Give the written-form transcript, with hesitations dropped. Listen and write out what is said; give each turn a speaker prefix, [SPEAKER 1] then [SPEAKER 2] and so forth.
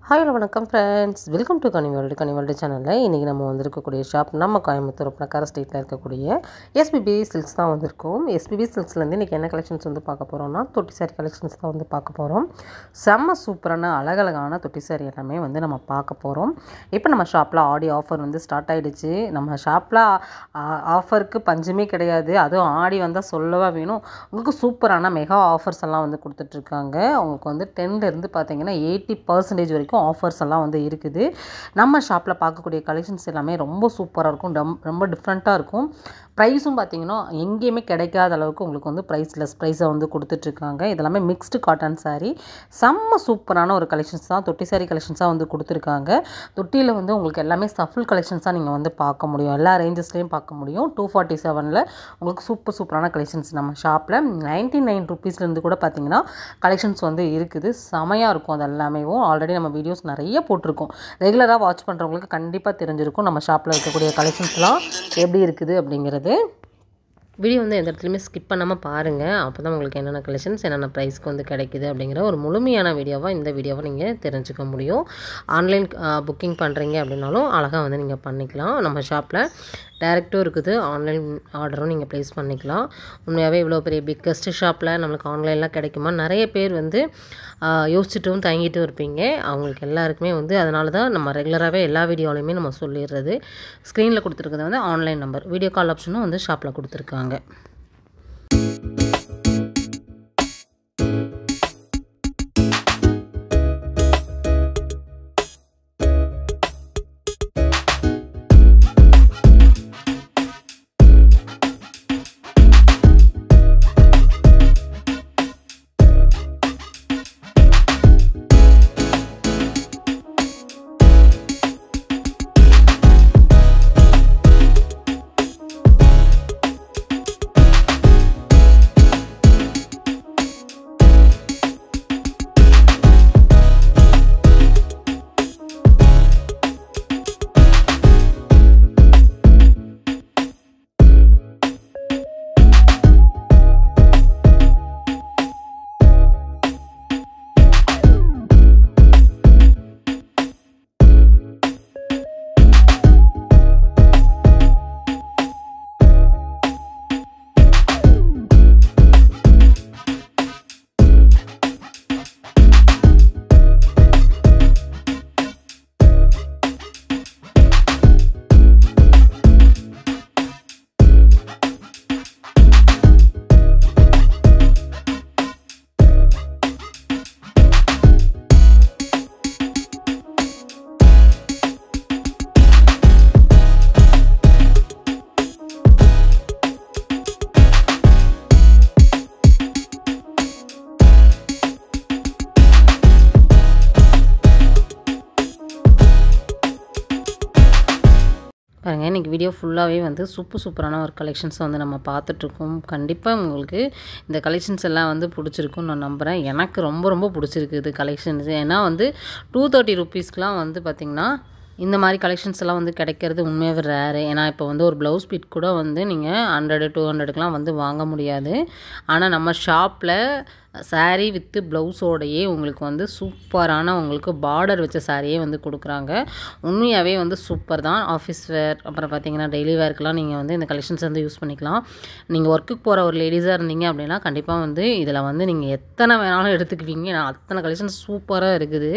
[SPEAKER 1] Hi வணக்கம் friends, welcome to கனிவேல்டு சேனலில் இன்றைக்கி நம்ம வந்திருக்கக்கூடிய ஷாப் நம்ம கோயம்புத்தூர் நக்கர ஸ்ட்ரீட்டில் இருக்கக்கூடிய எஸ்பிபி சில்க்ஸ் தான் வந்திருக்கோம். எஸ்பிபி சில்க்ஸ்லேருந்து இன்றைக்கி என்ன கலெக்ஷன்ஸ் வந்து பார்க்க போகிறோம்னா தொட்டி சாரி கலெக்ஷன்ஸ் தான் வந்து பார்க்க போகிறோம். செம்ம சூப்பரான அழகழகான தொட்டி சாரி எல்லாமே வந்து நம்ம பார்க்க போகிறோம். இப்போ நம்ம ஷாப்பில் ஆடி ஆஃபர் வந்து ஸ்டார்ட் ஆகிடுச்சு. நம்ம ஷாப்பில் ஆஃபருக்கு பஞ்சமே கிடையாது. அதுவும் ஆடி வந்தால் சொல்லவா வேணும். உங்களுக்கு சூப்பரான மெகா ஆஃபர்ஸ் எல்லாம் வந்து கொடுத்துட்ருக்காங்க. உங்களுக்கு வந்து 10லேருந்து பார்த்தீங்கன்னா 80% வரைக்கும் ஆஃபர்ஸ் எல்லாம் வந்து இருக்குது. நம்ம ஷாப்பில் பார்க்கக்கூடிய கலெக்ஷன்ஸ் எல்லாமே ரொம்ப சூப்பராக இருக்கும், ரொம்ப டிஃப்ரெண்ட்டாக இருக்கும். ப்ரைஸும் பார்த்தீங்கன்னா எங்கேயுமே கிடைக்காத அளவுக்கு உங்களுக்கு வந்து ப்ரைஸ்லெஸ் ப்ரைஸை வந்து கொடுத்துட்ருக்காங்க. இதெல்லாமே மிக்ஸ்டு காட்டன் சாரீ, செம்ம சூப்பரான ஒரு கலெக்ஷன்ஸ் தான். தொட்டி சாரீ கலெக்ஷன்ஸாக வந்து கொடுத்துருக்காங்க. தொட்டியில் வந்து உங்களுக்கு எல்லாமே சஃபில் கலெக்ஷன்ஸாக நீங்கள் வந்து பார்க்க முடியும். எல்லா ரேஞ்சஸ்லேயும் பார்க்க முடியும். 247 உங்களுக்கு சூப்பரான கலெக்ஷன்ஸ் நம்ம ஷாப்பில் 99 ருபீஸ்லேருந்து கூட பார்த்தீங்கன்னா கலெக்ஷன்ஸ் வந்து இருக்குது. செமையாக இருக்கும். அது எல்லாமே ஆல்ரெடி நம்ம வீடியோஸ் நிறைய போட்டிருக்கோம். ரெகுலராக வாட்ச் பண்ணுறவங்களுக்கு கண்டிப்பாக தெரிஞ்சிருக்கும் நம்ம ஷாப்பில் இருக்கக்கூடிய கலெக்ஷன்ஸ்லாம் எப்படி இருக்குது அப்படிங்கிறது. வீடியோ வந்து எந்த இடத்துலையுமே ஸ்கிப் பண்ணாமல் பாருங்கள். அப்போ தான் உங்களுக்கு என்னென்ன கலெக்ஷன்ஸ் என்னென்ன ப்ரைஸ்க்கு வந்து கிடைக்குது அப்படிங்கிற ஒரு முழுமையான வீடியோவாக இந்த வீடியோவை நீங்கள் தெரிஞ்சுக்க முடியும். ஆன்லைன் புக்கிங் பண்ணுறீங்க அப்படின்னாலும் அழகாக வந்து நீங்கள் பண்ணிக்கலாம். நம்ம ஷாப்பில் டைரெக்டும் இருக்குது, ஆன்லைன் ஆர்டரும் நீங்கள் ப்ளேஸ் பண்ணிக்கலாம். உண்மையாகவே இவ்வளோ பெரிய பிக்கஸ்ட் ஷாப்பில் நம்மளுக்கு ஆன்லைன்லாம் கிடைக்குமா நிறைய பேர் வந்து யோசிச்சுட்டும் தயங்கிட்டும் இருப்பீங்க. அவங்களுக்கு எல்லாருக்குமே வந்து அதனால தான் நம்ம ரெகுலராகவே எல்லா வீடியோலையுமே நம்ம சொல்லிடுறது. ஸ்க்ரீனில் கொடுத்துருக்கிறது வந்து ஆன்லைன் நம்பர், வீடியோ கால் ஆப்ஷனும் வந்து ஷாப்பில் கொடுத்துருக்காங்க. பாருங்கள், இன்றைக்கி வீடியோ ஃபுல்லாகவே வந்து சூப்பரான ஒரு கலெக்ஷன்ஸை வந்து நம்ம பார்த்துட்ருக்கோம். கண்டிப்பாக உங்களுக்கு இந்த கலெக்ஷன்ஸ் எல்லாம் வந்து பிடிச்சிருக்குன்னு நான் நம்புகிறேன். எனக்கு ரொம்ப பிடிச்சிருக்கு இது கலெக்ஷன்ஸ். ஏன்னா வந்து 230 ருபீஸ்க்கெலாம் வந்து பார்த்திங்கன்னா இந்த மாதிரி கலெக்ஷன்ஸ் எல்லாம் வந்து கிடைக்கிறது உண்மையாகவே ரேரு. ஏன்னா இப்போ வந்து ஒரு ப்ளவுஸ் பிட் கூட வந்து நீங்கள் 100-200க்குலாம் வந்து வாங்க முடியாது. ஆனால் நம்ம ஷாப்பில் சாரீ வித்து ப்ளவுஸோடையே உங்களுக்கு வந்து சூப்பரான உங்களுக்கு பார்டர் வச்ச சாரியே வந்து கொடுக்குறாங்க. உண்மையாகவே வந்து சூப்பர் தான். ஆஃபீஸ் வேர், அப்புறம் பார்த்திங்கன்னா டெய்லி வேர்க்கெலாம் நீங்கள் வந்து இந்த கலெக்ஷன்ஸ் வந்து யூஸ் பண்ணிக்கலாம். நீங்கள் ஒர்க்குக்கு போகிற ஒரு லேடிஸாக இருந்தீங்க அப்படின்னா கண்டிப்பாக வந்து இதில் வந்து நீங்கள் எத்தனை வேணாலும் எடுத்துக்குவீங்க. அத்தனை கலெக்ஷன்ஸ் சூப்பராக இருக்குது.